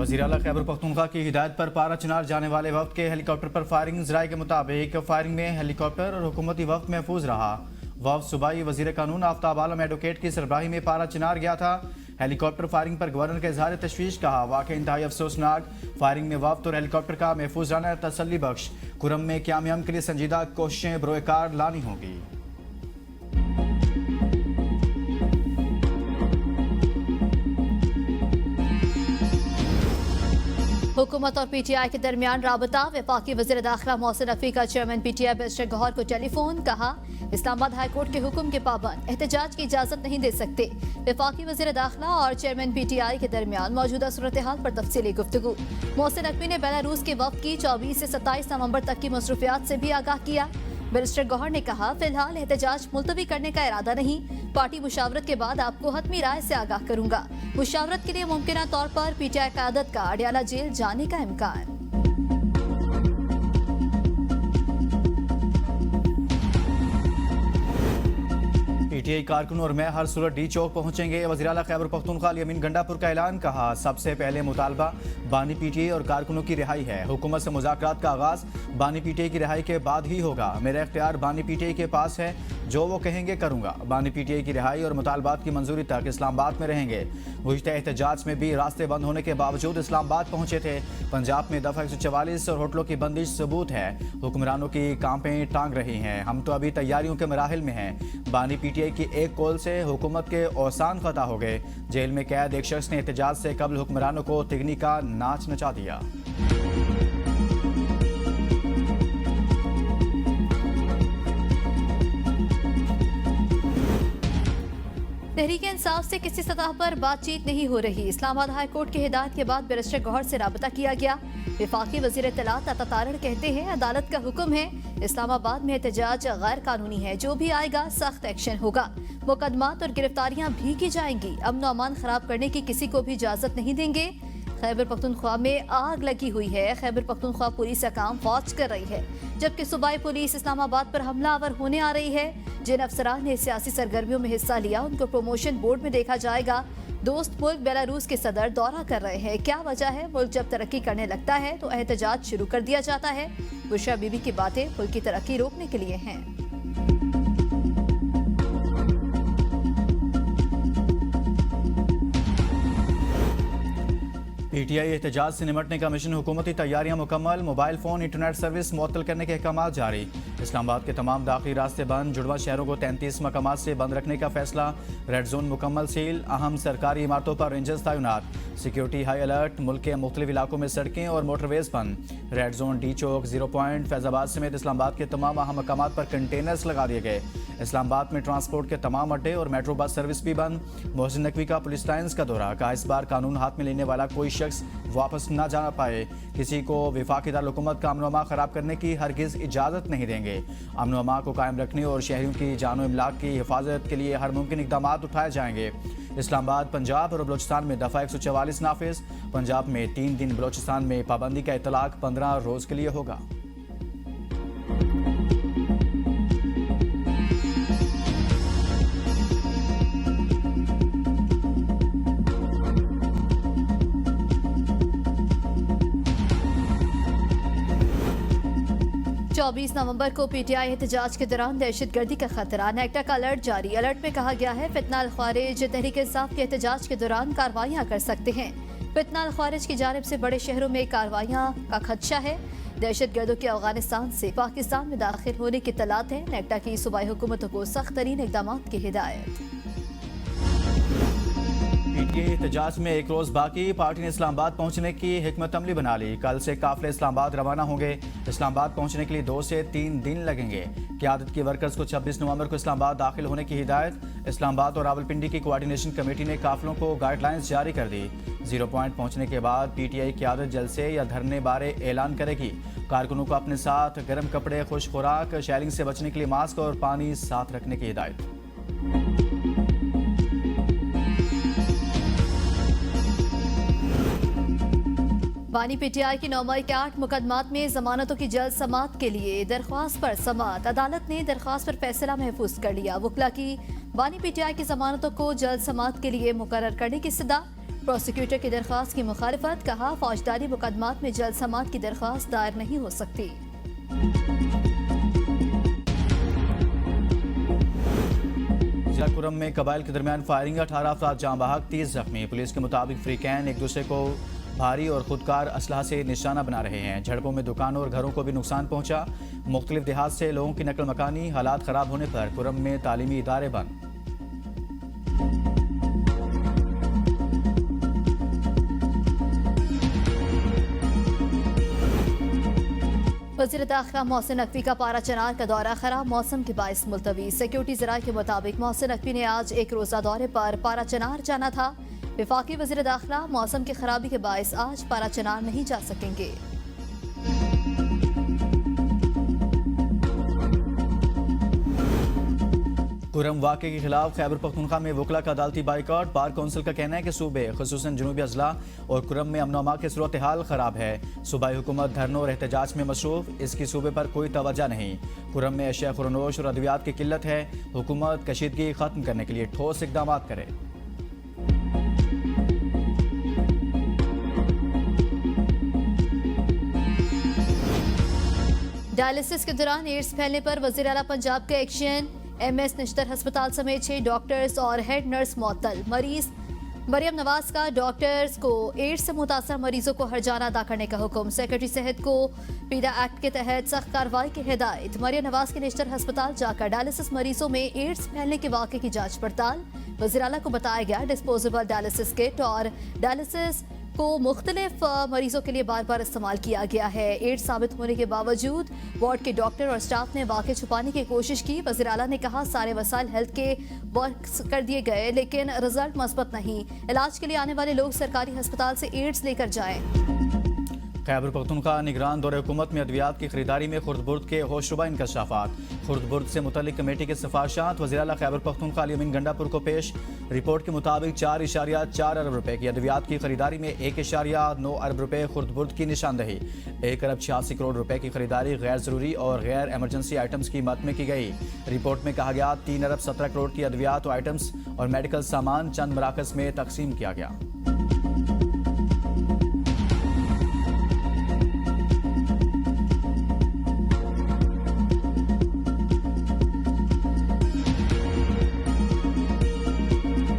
वज़ीर आला खैबर पख्तूनख्वा की हिदायत पर पारा चिनार जाने वाले वक्त के हेलीकॉप्टर पर फायरिंग। ज़राए के मुताबिक फायरिंग में हेलीकॉप्टर और हुकूमती वक्त महफूज रहा। वक्त सूबाई वज़ीर कानून आफ्ताब आलम एडवोकेट की सरबराही में पारा चिनार गया था। हेलीकॉप्टर फायरिंग पर गवर्नर का इजहार तशवीश कहा। वाक़या इंतहाई अफसोसनाक। फायरिंग में वक्त और हेलीकॉप्टर का महफूज रहना तसल्ली बख्श। कुरम में क़याम के लिए संजीदा कोशिशें बरोकार लानी होगी। हुकूमत और पीटीआई के दरमियान राबता। वफाकी वज़ीर दाखिला मोहसिन रफ़ी का चेयरमैन पीटीआई बैरिस्टर गौहर को टेलीफोन। कहा, इस्लामाबाद हाई कोर्ट के हुक्म के पाबंद, एहतजाज की इजाजत नहीं दे सकते। वफाकी वज़ीर दाखिला और चेयरमैन पीटीआई के दरमियान मौजूदा सूरत हाल पर तफसीली गुफ्तगू। मोहसिन रफ़ी ने बेलारूस के वक्त की 24 से 27 नवंबर तक की मसरूफियात से भी आगाह किया। बैरिस्टर गौहर ने कहा, फिलहाल एहतजाज मुलतवी करने का इरादा नहीं। पार्टी मुशावरत के बाद आपको हतमी राय से आगाह करूंगा। मुशावरत के लिए मुमकिन तौर पर पीटीआई क़यादत का अडयाला जेल जाने का इम्कान। पीटीआई कारकुन और मैं हर सूरत डी चौक पहुंचेंगे। वज़ीर आला खैबर पख्तूनख्वा यमीन गंडापुर का ऐलान। कहा, सबसे पहले मुतालबा बानी पीटीआई और कारकुनों की रिहाई है। हुकूमत से मुज़ाकरात का आगाज बानी पीटीआई की रिहाई के बाद ही होगा। मेरा इख्तियार बानी पीटीआई के पास है, जो वो कहेंगे करूंगा। बानी पीटीआई की रिहाई और मुतालबात की मंजूरी तक इस्लामाबाद में रहेंगे। गुज़िश्ता एहतजाज में भी रास्ते बंद होने के बावजूद इस्लामाबाद पहुंचे थे। पंजाब में दफ़ा 144 और होटलों की बंदिश सबूत है। हुक्मरानों की कांपें टांग रही हैं। हम तो अभी तैयारियों के मराहिल में हैं। बानी पीटीआई की एक कॉल से हुकूमत के औसान ख़ता हो गए। जेल में कैद एक शख्स ने एहतजाज से कबल हुक्मरानों को तिगनी का नाच नचा दिया। तहरीक इंसाफ से किसी सतह पर बातचीत नहीं हो रही। इस्लामाबाद हाई कोर्ट की हिदायत के बाद बैरिस्टर गौहर से राबता किया गया। वफाकी वज़ीर इत्तलात अता तारड़ कहते हैं, अदालत का हुक्म है, इस्लामाबाद में एहतजाज गैर कानूनी है। जो भी आएगा सख्त एक्शन होगा। मुकदमात और गिरफ्तारियां भी की जाएंगी। अमन अमान खराब करने की किसी को भी इजाजत नहीं देंगे। खैबर पख्तूनख्वा में आग लगी हुई है। खैबर पख्तूनख्वा पुलिस का काम फौज कर रही है, जबकि सूबाई पुलिस इस्लामाबाद पर हमलावर होने आ रही है। जिन अफसरान ने सियासी सरगर्मियों में हिस्सा लिया, उनको प्रमोशन बोर्ड में देखा जाएगा। दोस्त मुल्क बेलारूस के सदर दौरा कर रहे हैं। क्या वजह है? मुल्क जब तरक्की करने लगता है तो एहतजाज शुरू कर दिया जाता है। बुशरा बीबी की बातें मुल्क की तरक्की रोकने के लिए हैं। पीटीआई एहतजाज से निमटने का मिशन। हुकूमती तैयारियां मुकम्मल। मोबाइल फोन इंटरनेट सर्विस मुअत्तल करने के अहकाम जारी। इस्लामाबाद के तमाम दाखिली रास्ते बंद। जुड़वा शहरों को 33 मकामात से बंद रखने का फैसला। रेड जोन मुकम्मल सील। अहम सरकारी इमारतों पर रेंजर्स तैनात। Security high alert. मुल्क के मुख्तलिफ इलाकों में सड़कें और मोटरवेज बंद। रेड जोन, डी चौक, 0 पॉइंट, फैजाबाद समेत इस्लामाबाद के तमाम अहम मकामात पर कंटेनर्स लगा दिए गए। इस्लामाबाद में ट्रांसपोर्ट के तमाम अड्डे और मेट्रो बस सर्विस भी बंद। मोहसिन नकवी का पुलिस लाइन्स का दौरा। कहा, इस बार कानून हाथ में लेने वाला कोई शख्स वापस न जा पाए। किसी को वफाकी दारुल-हुकूमत का अमन-ओ-अमा खराब करने की हरगिज इजाजत नहीं देंगे। अमन-ओ-अमा को कायम रखने और शहरियों की जानो इमलाक की हिफाजत के लिए हर मुमकिन इकदाम उठाए जाएंगे। इस्लामाबाद, पंजाब और बलोचिस्तान में दफ़ा 144 नाफिज। पंजाब में 3 दिन, बलोचिस्तान में पाबंदी का इतलाक 15 रोज के लिए होगा। चौबीस नवंबर को पीटीआई एहतजाज के दौरान दहशतगर्दी का खतरा। नेक्टा का अलर्ट जारी। अलर्ट में कहा गया है, फितना अल ख्वारिज तहरीक इंसाफ के एहतजाज के दौरान कार्रवाइयां कर सकते हैं। फितना अल ख्वारिज की जानिब से बड़े शहरों में कार्रवाइयां का खदशा है। दहशतगर्दों के अफगानिस्तान से पाकिस्तान में दाखिल होने की इत्तलात है। नेक्टा की सूबाई हुकूमतों को सख्त तरीन इकदाम की हिदायत। पीटीआई एहतजाज में एक रोज बाकी। पार्टी ने इस्लामाबाद पहुंचने की हिकमत अमली बना ली। कल से काफिले इस्लामाबाद रवाना होंगे। इस्लामाबाद पहुंचने के लिए 2 से 3 दिन लगेंगे। क़यादत की वर्कर्स को 26 नवंबर को इस्लामाबाद दाखिल होने की हिदायत। इस्लामाबाद और रावलपिंडी की कोऑर्डिनेशन कमेटी ने काफिलों को गाइडलाइंस जारी कर दी। 0 पॉइंट पहुंचने के बाद पीटीआई क़यादत जलसे या धरने बारे ऐलान करेगी। कारकुनों को अपने साथ गर्म कपड़े, खुश खुराक, शैलिंग से बचने के लिए मास्क और पानी साथ रखने की हिदायत। बानी पीटीआई की 9 मई के 8 मुकदमात में जमानतों की जल्द समाअत के लिए दरख्वास्त पर समाअत। अदालत ने दरख्वास्त पर फैसला महफूज कर लिया। वकला की बानी पीटीआई की जमानतों को जल्द समाअत के लिए मुकर्रर करने की सदा। प्रोसिक्यूटर की दरख्वास्त की मुखालिफत, कहा फौजदारी मुकदमात में जल्द समाअत की दरख्वास्त दायर नहीं हो सकती। जिला कुरम में कबाइल के दरमियान फायरिंग, 18 अफराद जाँ बहक, 30 जख्मी। पुलिस के मुताबिक फ्रीकैन एक दूसरे को भारी और खुदकार असलहा से निशाना बना रहे हैं। झड़पों में दुकानों और घरों को भी नुकसान पहुंचा। मुख्तलिफ देहात से लोगों की नकल मकानी, हालात खराब होने पर कुरम में तालीमी इदारे बंद। वज़ीर दाखिला मोहसिन नकवी का पारा चनार का दौरा खराब मौसम के बायस मुलतवी। सिक्योरिटी ज़राए के मुताबिक मोहसिन नकवी ने आज एक रोज़ा दौरे पर पारा चनार जाना था। वफाकी वज़ीर दाखिला मौसम की खराबी के बायस आज पारा चनार नहीं जा सकेंगे। कुरम वाक़े के खिलाफ खैबर पख्तूनख्वा में वकला का अदालती बाइकआउट। बार कौंसिल का कहना है कि सूबे खुसूसन जनूबी अजला और कुरम में अमन अमा की सूरत हाल खराब है। सूबाई हुकूमत धरनों और एहतजाज में मसरूफ, इसकी सूबे पर कोई तवज्जो नहीं। कुरम में अशिया खुरनोश और अद्वियात की किल्लत है। हुकूमत कशीदगी खत्म करने के लिए ठोस इकदाम करे। डायलिसिस के दौरान एड्स फैलने पर वज़ीर आला पंजाब का एक्शन। MS निश्तर अस्पताल समेत 6 डॉक्टर्स और हेड नर्स मुअत्तल। मरीज मरियम नवाज का डॉक्टर्स को एड्स से मुतासर मरीजों को हर्जाना अदा करने का हुक्म। सेक्रेटरी सेहत को पीडा एक्ट के तहत सख्त कार्रवाई की हिदायत। मरियम नवाज के निश्तर अस्पताल जाकर डायलिसिस मरीजों में एड्स फैलने के वाक़े की जांच पड़ताल। वज़ीर आला को बताया गया डिस्पोजेबल डायलिसिस किट और डायलिसिस को मुख्तलिफ मरीजों के लिए बार बार इस्तेमाल किया गया है। एड्स साबित होने के बावजूद वार्ड के डॉक्टर और स्टाफ ने वाक़े छुपाने की कोशिश की। वज़ीर आला ने कहा सारे वसाइल हेल्थ के वर्क कर दिए गए लेकिन रिजल्ट मस्बत नहीं। इलाज के लिए आने वाले लोग सरकारी अस्पताल से एड्स लेकर जाएं। खैबर पख्तूनख्वा निगरान दौरे हुकूमत में अद्वियात की खरीदारी में खुर्द-बुर्द के होशरुबा इंकशाफात। खुर्द-बुर्द से मुतल्लिक कमेटी के सिफारिशात वज़ीर आला खैबर पख्तूनख्वा अली अमीन गंडापुर को पेश। रिपोर्ट के मुताबिक 4.4 अरब रुपए की अद्वियात की खरीदारी में 1.9 अरब रुपए खुर्द-बुर्द की निशानदही। 1 अरब 86 करोड़ रुपए की खरीदारी गैर जरूरी और गैर एमरजेंसी आइटम्स की मद में की गई। रिपोर्ट में कहा गया 3 अरब 17 करोड़ की अद्वियात आइटम्स और मेडिकल सामान चंद मराकज में तकसीम किया गया।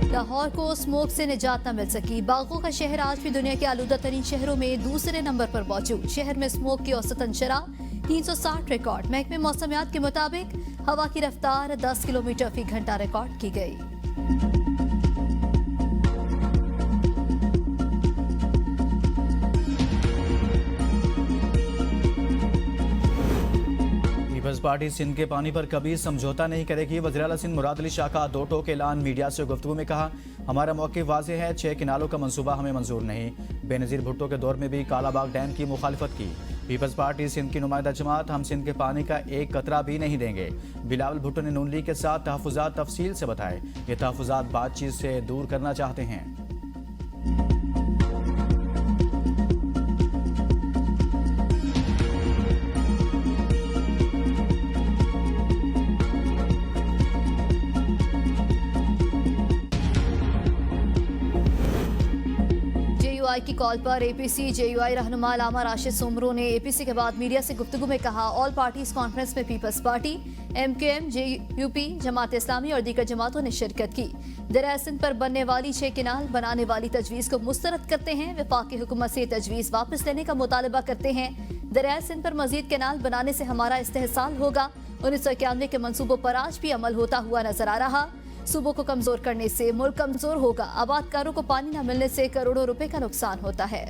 लाहौर को स्मोक से निजात न मिल सकी। बागों का शहर आज भी दुनिया के आलूदा तरीन शहरों में दूसरे नंबर पर मौजूद। शहर में स्मोक की औसतन शरह 360 रिकॉर्ड। महकमे मौसमियात के मुताबिक हवा की रफ्तार 10 किलोमीटर फी घंटा रिकॉर्ड की गई। पीपल्स पार्टी सिंध के पानी पर कभी समझौता नहीं करेगी। वज़ीर आला सिंध मुराद अली शाह का 2 टोक ऐलान। मीडिया से गुफ्तगू में कहा हमारा मौक़िफ़ वाज़ेह है, 6 किनालों का मंसूबा हमें मंजूर नहीं। बेनज़ीर भुट्टो के दौर में भी कालाबाग डैम की मुखालिफत की। पीपल्स पार्टी सिंध की नुमाइंदा जमात हम सिंध के पानी का एक कतरा भी नहीं देंगे। बिलावल भुट्टो ने नून लीग के साथ तहफ़्फ़ुज़ात तफसील से बताए। ये तहफ़्फ़ुज़ात बातचीत से दूर करना चाहते हैं। जेयूआई की कॉल पर APC जेयूआई रहनुमा अलामा राशिद सोमरो ने APC के बाद मीडिया से गुफ्तगू में कहा ऑल पार्टीज कॉन्फ्रेंस में peoples party, MKM, JUP, Jamaat Islami और दीगर जमातों ने शिरकत की। दरिया सिंध पर बनने वाली 6 किनाल बनाने वाली तजवीज़ को मुस्तरद करते हैं। वफाकी हुकूमत से तजवीज़ वापस लेने का मुतालबा करते हैं। दरिया सिंध पर मजीद किनाल बनाने से हमारा इस्तेहसाल होगा। 1991 के मंसूबों पर आज भी अमल होता हुआ नजर आ रहा। सूबों को कमजोर करने से मुल्क कमजोर होगा। आबादकारों को पानी न मिलने से करोड़ों रुपए का नुकसान होता है।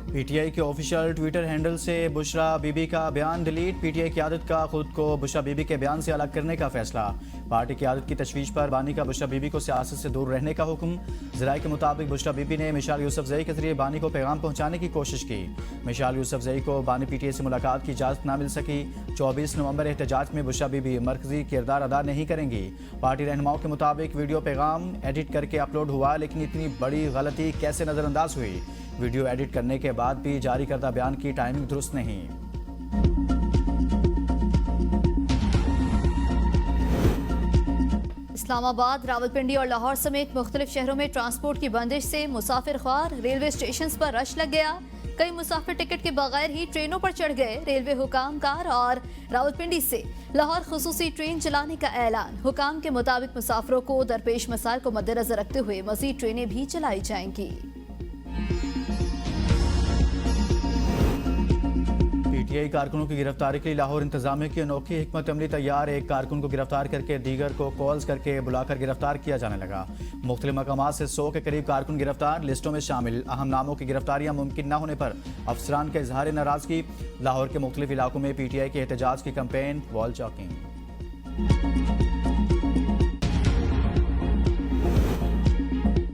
PTI के ऑफिशियल ट्विटर हैंडल से बुशरा बीबी का बयान डिलीट। PTI क़यादत का खुद को बुशरा बीबी के बयान से अलग करने का फैसला। पार्टी क़यादत की तशवीश पर बानी का बुशरा बीबी को सियासत से दूर रहने का हुक्म। ज़राए के मुताबिक बुशरा बीबी ने मिशाल यूसुफजई के जरिए बानी को पैगाम पहुंचाने की कोशिश की। मिशाल यूसुफजई को बानी PTI से मुलाकात की इजाज़त न मिल सकी। 24 नवंबर एहतजाज में बुशरा बीबी मरकजी किरदार अदा नहीं करेंगी। पार्टी रहनुमाओं के मुताबिक वीडियो पैगाम एडिट करके अपलोड हुआ, लेकिन इतनी बड़ी गलती कैसे नज़रअंदाज हुई। वीडियो एडिट करने के बाद भी जारी करदा बयान की टाइमिंग दुरुस्त नहीं। इस्लामाबाद, रावलपिंडी और लाहौर समेत मुख्तलिफ शहरों में ट्रांसपोर्ट की बंदिश से मुसाफिर ख्वार रेलवे स्टेशन पर रश लग गया। कई मुसाफिर टिकट के बगैर ही ट्रेनों पर चढ़ गए। रेलवे हुकामकार और रावलपिंडी से लाहौर खुसूसी ट्रेन चलाने का ऐलान। हुकाम के मुताबिक मुसाफिरों को दरपेश मसाइल को मद्देनजर रखते हुए मजीद ट्रेनें भी चलाई जाएंगी। पीटीआई कारकुनों की गिरफ्तारी के लिए लाहौर इंतजामिया की अनोखी हिकमत अमली तैयार। एक कारकुन को गिरफ्तार करके दीगर को कॉल्स करके बुलाकर गिरफ्तार किया जाने लगा। मुख्तलिफ मकामात से 100 के करीब कारकुन गिरफ्तार। लिस्टों में शामिल अहम नामों की गिरफ्तारियां मुमकिन न होने पर अफसरान का इजहार नाराजगी। लाहौर के मुख्तलिफ इलाकों में पीटीआई के एहतजाज की कैंपेन वॉल चॉकिंग।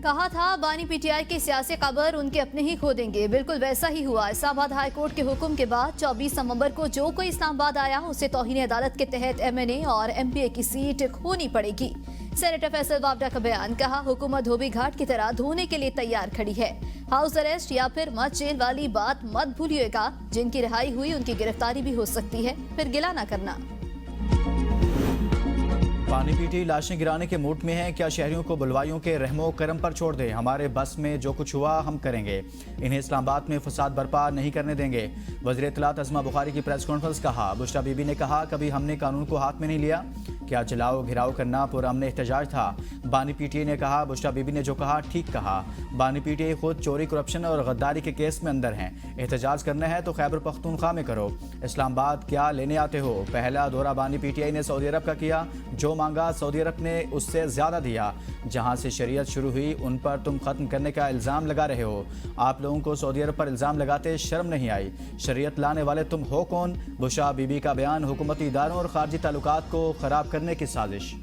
कहा था बानी पीटीआई के सियासी खबर उनके अपने ही खो देंगे, बिल्कुल वैसा ही हुआ। इस्लामाबाद हाई कोर्ट के हुक्म के बाद 24 नवंबर को जो कोई इस्लामाबाद आया उसे तौहीन अदालत के तहत एमएनए और एमपीए की सीट खोनी पड़ेगी। सेनेटर फैसल वावडा का बयान। कहा हुकूमत धोबी घाट की तरह धोने के लिए तैयार खड़ी है। हाउस अरेस्ट या फिर मत जेल वाली बात मत भूलिएगा। जिनकी रिहाई हुई उनकी गिरफ्तारी भी हो सकती है, फिर गिला न करना। पानी पीटी लाशें गिराने के मूड में हैं। क्या शहरियों को बुलवाइयों के रहमो करम पर छोड़ दें? हमारे बस में जो कुछ हुआ हम करेंगे। इन्हें इस्लामाबाद में फसाद बर्पा नहीं करने देंगे। वज़ीर इत्तलात अज़मा बुखारी की प्रेस कॉन्फ्रेंस। कहा बुशरा बीबी ने कहा कभी हमने कानून को हाथ में नहीं लिया। क्या जलाओ घिराव करना पुरअमन एहतजाज था? बानी पीटीआई ने कहा बुशरा बीबी ने जो कहा ठीक कहा। बानी पीटीआई खुद चोरी, करप्शन और गद्दारी के केस में अंदर हैं। एहतजाज करना है तो खैबर पख्तूनख्वा में करो। इस्लामाबाद क्या लेने आते हो? पहला दौरा बानी पीटीआई ने सऊदी अरब का किया। जो मांगा सऊदी अरब ने उससे ज्यादा दिया। जहां से शरीयत शुरू हुई उन पर तुम खत्म करने का इल्जाम लगा रहे हो। आप लोगों को सऊदी अरब पर इल्जाम लगाते शर्म नहीं आई? शरीयत लाने वाले तुम हो कौन? बुशरा बीबी का बयान। हुकूमती इदारों और खारजी ताल्लुकात को खराब करने की साजिश।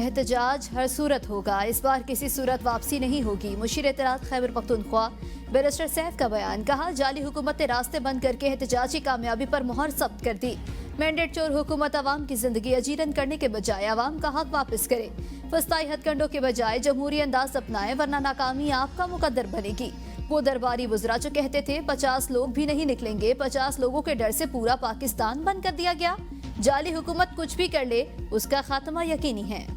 एहतजाज हर सूरत होगा, इस बार किसी सूरत वापसी नहीं होगी। मुशीर इत्तलात खैबर पख्तूनख्वा बैरिस्टर सैफ का बयान। कहा जाली हुकूमत ने रास्ते बंद करके एहतजाजी कामयाबी पर मोहर जब्त कर दी। मैंडेट चोर हुकूमत आवाम की जिंदगी अजीरन करने के बजाय आवाम का हक वापस करे। फस्ताई हथकंडों के बजाय जमहूरी अंदाज अपनाए वरना नाकामी आपका मुकद्दर बनेगी। वो दरबारी वुज़रा जो कहते थे 50 लोग भी नहीं निकलेंगे, 50 लोगों के डर से पूरा पाकिस्तान बंद कर दिया गया। जाली हुकूमत कुछ भी कर ले उसका खात्मा यकीनी है।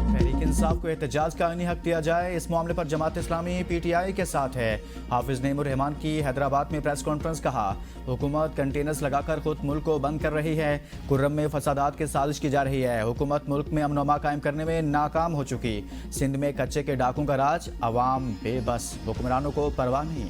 तहरीक इंसाफ को एहतजाज का आईनी हक दिया जाए। इस मामले पर जमात इस्लामी पीटीआई के साथ है। हाफिज नईमुर रहमान की हैदराबाद में प्रेस कॉन्फ्रेंस। कहा हुकूमत कंटेनर्स लगाकर खुद मुल्क को बंद कर रही है। कुर्रम में फसादात की साजिश की जा रही है। हुकूमत मुल्क में अमन-ओ-अमा कायम करने में नाकाम हो चुकी। सिंध में कच्चे के डाकों का राज, अवाम बेबस, हुक्मरानों को परवाह नहीं।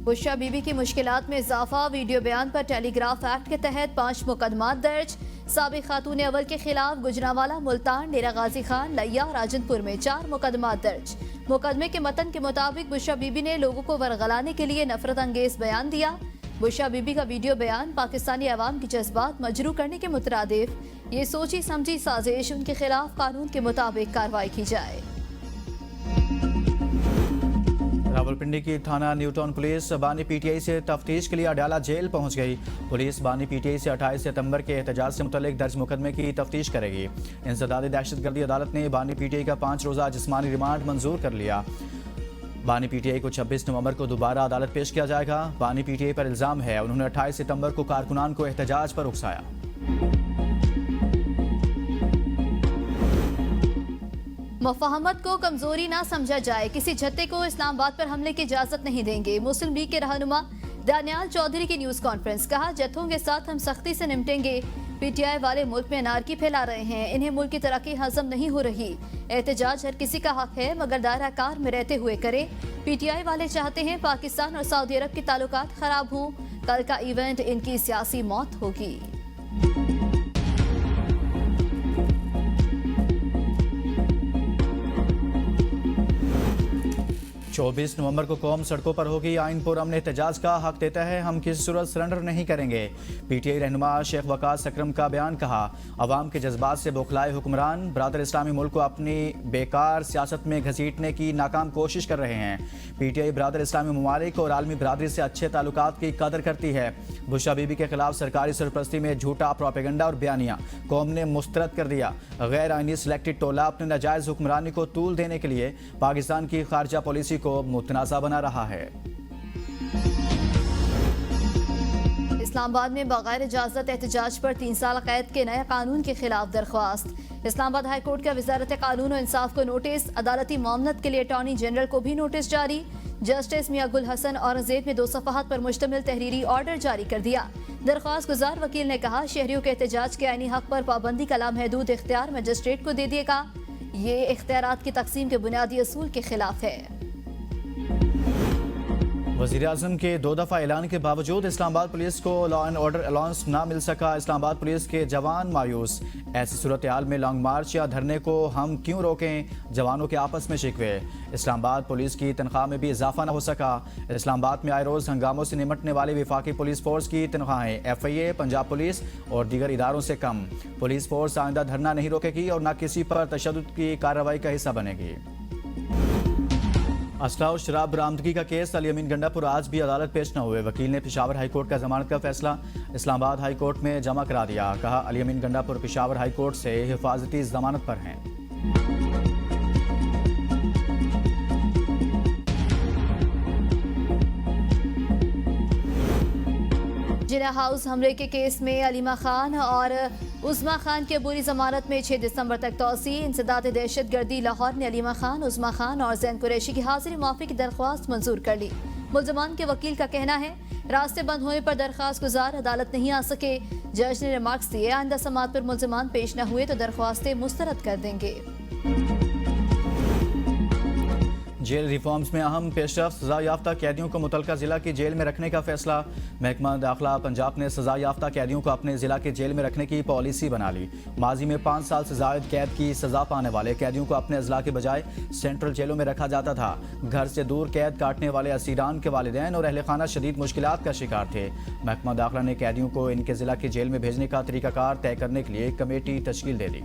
बुशरा बीबी की मुश्किलात में इजाफा। वीडियो बयान पर टेलीग्राफ एक्ट के तहत 5 मुकदमात दर्ज। साबिक खातून अव्वल के खिलाफ गुजरांवाला, मुल्तान, डेरा गाजी खान, लैया, राजनपुर में 4 मुकदमात दर्ज। मुकदमे के मतन के मुताबिक बुशरा बीबी ने लोगों को वरगलाने के लिए नफरत अंगेज बयान दिया। बुशरा बीबी का वीडियो बयान पाकिस्तानी अवाम की जज्बात मजरू करने के मुतरादिफ। ये सोची समझी साजिश, उनके खिलाफ कानून के मुताबिक कार्रवाई की जाए। रावलपिंडी की थाना न्यूटाउन पुलिस बानी पीटीआई से तफ्तीश के लिए अडाला जेल पहुंच गई। पुलिस बानी पीटीआई से 28 सितंबर के एहतजाज से मुतल्लिक दर्ज मुकदमे की तफ्तीश करेगी। इंसदाद दहशतगर्दी अदालत ने बानी पीटीआई का 5 रोज़ा जिस्मानी रिमांड मंजूर कर लिया। बानी पीटीआई को 26 नवंबर को दोबारा अदालत पेश किया जाएगा। बानी पीटीआई पर इल्जाम है उन्होंने 28 सितंबर को कारकुनान को एहतजाज पर उकसाया। मुफाहमत को कमजोरी ना समझा जाए। किसी जत्थे को इस्लामाबाद पर हमले की इजाजत नहीं देंगे। मुस्लिम लीग के रहनुमा दानियाल चौधरी की न्यूज कॉन्फ्रेंस। कहा जत्थों के साथ हम सख्ती से निपटेंगे। पीटीआई वाले मुल्क में अनारकी फैला रहे हैं, इन्हें मुल्क की तरक्की हजम नहीं हो रही। एहतजाज हर किसी का हक है मगर दायरा कार में रहते हुए करे। पीटीआई वाले चाहते हैं पाकिस्तान और सऊदी अरब के ताल्लुकात खराब हों। कल का इवेंट इनकी सियासी मौत होगी। 24 नवंबर को कौम सड़कों पर होगी। आइन पर अमन एहतजाज का हक देता है, हम किसी सूरत सरेंडर नहीं करेंगे। PTI रहनुमा शेख वकास अकरम का बयान। कहा, अवाम के जज्बात से बौखलाए हुक्मरान बरादर इस्लामी मुल्क को अपनी बेकार सियासत में घसीटने की नाकाम कोशिश कर रहे हैं। PTI बरादर इस्लामी ममालिक और आलमी बरादरी से अच्छे ताल्लुकात की कदर करती है। बुशरा बीबी के खिलाफ सरकारी सरपरस्ती में झूठा प्रोपेगेंडा और बयानिया कौम ने मुस्तरद कर दिया। गैर आइनी सिलेक्टेड टोला अपने नाजायज हुक्मरानी को तूल देने के लिए पाकिस्तान की खारजा पॉलिसी को मुतनाज़ा बना रहा है। इस्लामाबाद में बगैर इजाजत एहतजाज पर 3 साल कैद के नए कानून के खिलाफ दरख्वास्त। इस्लामाबाद हाई कोर्ट का वजारत कानून और इंसाफ को नोटिस। अदालती मामलत के लिए अटॉर्नी जनरल को भी नोटिस जारी। जस्टिस मियां गुल हसन औरंगजेब ने 2 सफ़हात पर मुश्तमिल तहरीरी ऑर्डर जारी कर दिया। दरख्वास्त गुजार वकील ने कहा, शहरियों के एहतजाज के आईनी हक पर पाबंदी का लामहदूद इख्तियार मजिस्ट्रेट को दे दिएगा। ये इख्तियारात की तकसीम के बुनियादी असूल के खिलाफ है। वज़ीर आज़म के 2 दफ़ा ऐलान के बावजूद इस्लामाबाद पुलिस को लॉ एंड ऑर्डर अलाउंस ना मिल सका। इस्लामाबाद पुलिस के जवान मायूस। ऐसी सूरत हाल में लॉन्ग मार्च या धरने को हम क्यों रोकें? जवानों के आपस में शिकवे। इस्लामाबाद पुलिस की तनख्वाह में भी इजाफा न हो सका। इस्लामाबाद में आए रोज़ हंगामों से निमटने वाली वफाकी पुलिस फोर्स की तनख्वाहें FIA, पंजाब पुलिस और दीगर इदारों से कम। पुलिस फोर्स आइंदा धरना नहीं रोकेगी और न किसी पर तशद्दुद की कार्रवाई का हिस्सा बनेगी। असला और शराब बरामदगी का केस। अली अमीन गंडापुर आज भी अदालत पेश न हुए। वकील ने पेशावर हाई कोर्ट का जमानत का फैसला इस्लामाबाद हाई कोर्ट में जमा करा दिया। कहा, अली अमीन गंडापुर पेशावर हाई कोर्ट से हिफाजती जमानत पर हैं। जिना हाउस हमले के केस में अलीमा खान और उस्मा खान की अबूरी जमानत में 6 दिसंबर तक तौसी। इंसदाद दहशत गर्दी लाहौर ने अलीमा खान, उस्मा खान और जैन कुरैशी की हाजिरी माफी की दरख्वास्त मंजूर कर ली। मुलजमान के वकील का कहना है, रास्ते बंद होने पर दरख्वास्त गुजार अदालत नहीं आ सके। जज ने रिमार्क्स दिए, आइंदा समात पर मुलजमान पेश न हुए तो दरख्वास्तें मुस्तरद कर देंगे। जेल रिफॉर्म्स में अहम पेशरफ। सजा याफ्ता कैदियों को मुतलका जिला की जेल में रखने का फैसला। महकमा दाखिला पंजाब ने सजा याफ्ता कैदियों को अपने जिला के जेल में रखने की पॉलिसी बना ली। माजी में 5 साल से जायद कैद की सजा पाने वाले कैदियों को अपने अजला के बजाय सेंट्रल जेलों में रखा जाता था। घर से दूर कैद काटने वाले असीरान के वालिदैन और अहले खाना शदीद मुश्किलात का शिकार थे। महकमा दाखिला ने कैदियों को इनके जिला के जेल में भेजने का तरीकाकार तय करने के लिए एक कमेटी तश्कील दे दी।